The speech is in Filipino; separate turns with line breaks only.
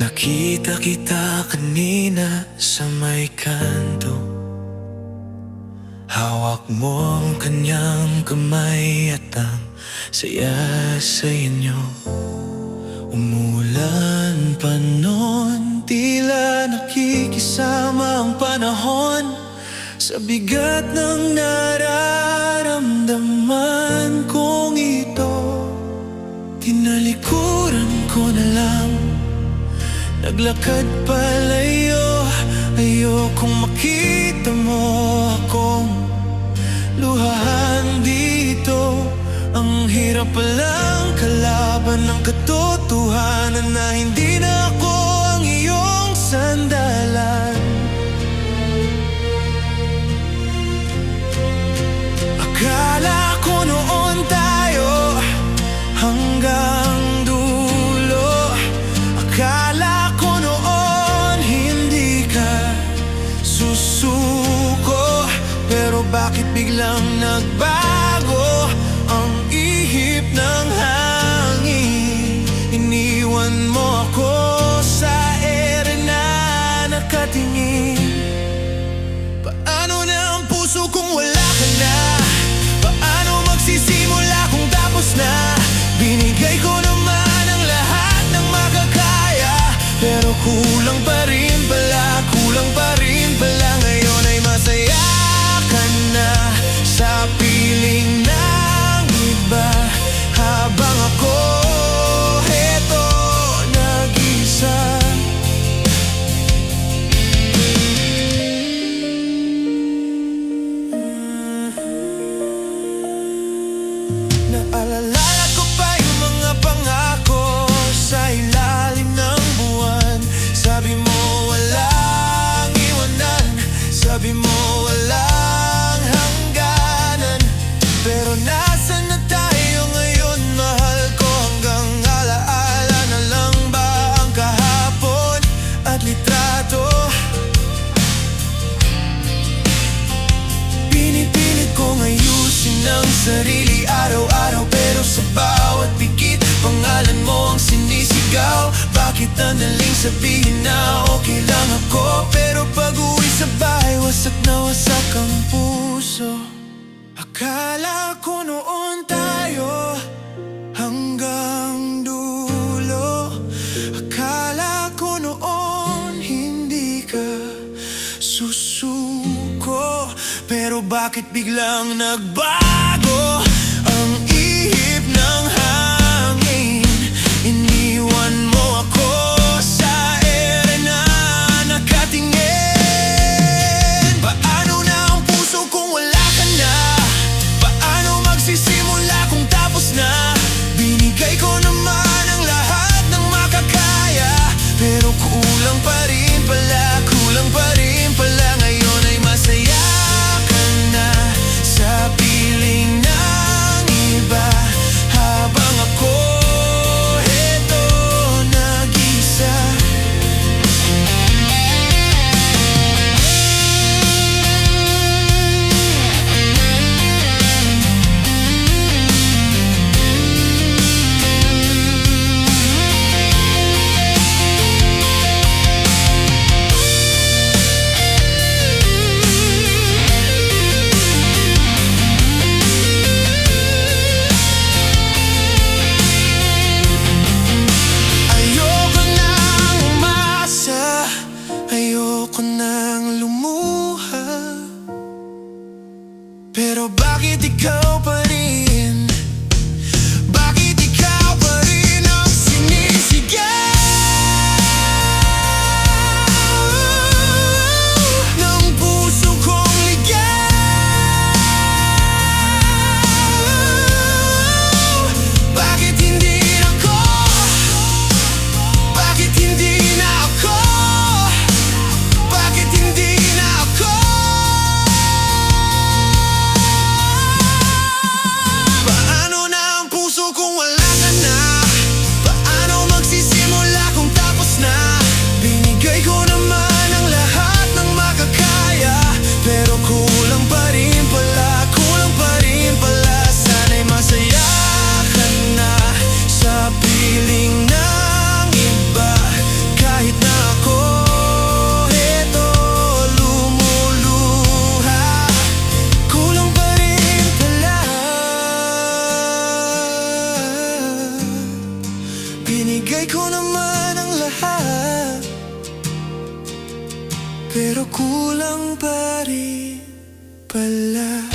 Nakita kita kanina sa may kanto. Hawak mo ang kanyang kamay at ang saya sa inyo. Umulan pa noon, tila nakikisama ang panahon sa bigat ng nararamdaman kong ito. Tinalikuran ko na lang, naglakad palayo. Ayokong makita mo akong luhahan dito. Ang hirap palang kalaban ng katotohanan na hindi na ako ang iyong sandalan. Akala ko noon tayo hanggang dulo. Akala ko noon hindi ka susuko. Pero bakit biglang nagbago ang ihip ng hangin? Iniwan mo ako sa ere na nakatingin. Paano na ang puso kung wala ka na? Paano magsisimula kung tapos na? Binigay ko naman ang lahat ng makakaya, pero kulang pa rin pala, kulang pa rin pala. Ngayon ay masaya ka na sa piling ng iba, habang ako heto nag-isa. Naalala ko pa yung mga pangako sa ilalim ng buwan. Sabi mo walang iwanan, sabi mo walang hangganan. Pero nasaan na tayo ngayon, mahal ko? Hanggang alaala na lang ba ang kahapon at litrato? Pinipilit kong ayusin ang sarili araw-araw, pero sa bawat pikit pangalan mo ang sinisigaw. Bakit nanaling sabihin na okay lang ako, pero pag-uwi sa bahay wasak na wasak ang puso. Akala ko noon tayo hanggang dulo. Akala ko noon hindi ka susuko. Pero bakit biglang nagbago ang ihip ng hangin? Iniwan mo ako sa ere na nakatingin. Paano na ang puso kung wala ka na? Paano magsisimula kung tapos na? Binigay ko naman ang lahat ng makakaya, pero kulang pa rin pala, kulang pa rin pala. Ngayon ay masaya ka na sa piling ng iba, habang ako heto nag-isa. Ayoko nang umasa, ayoko nang lumuha, pero bakit ikaw pa rin? Bakit ikaw pa rin ang sinisigaw ng puso kong ligaw? Bakit hindi ako? Bakit hindi na ako? Bakit hindi na ako? pero kulang pa rin pala.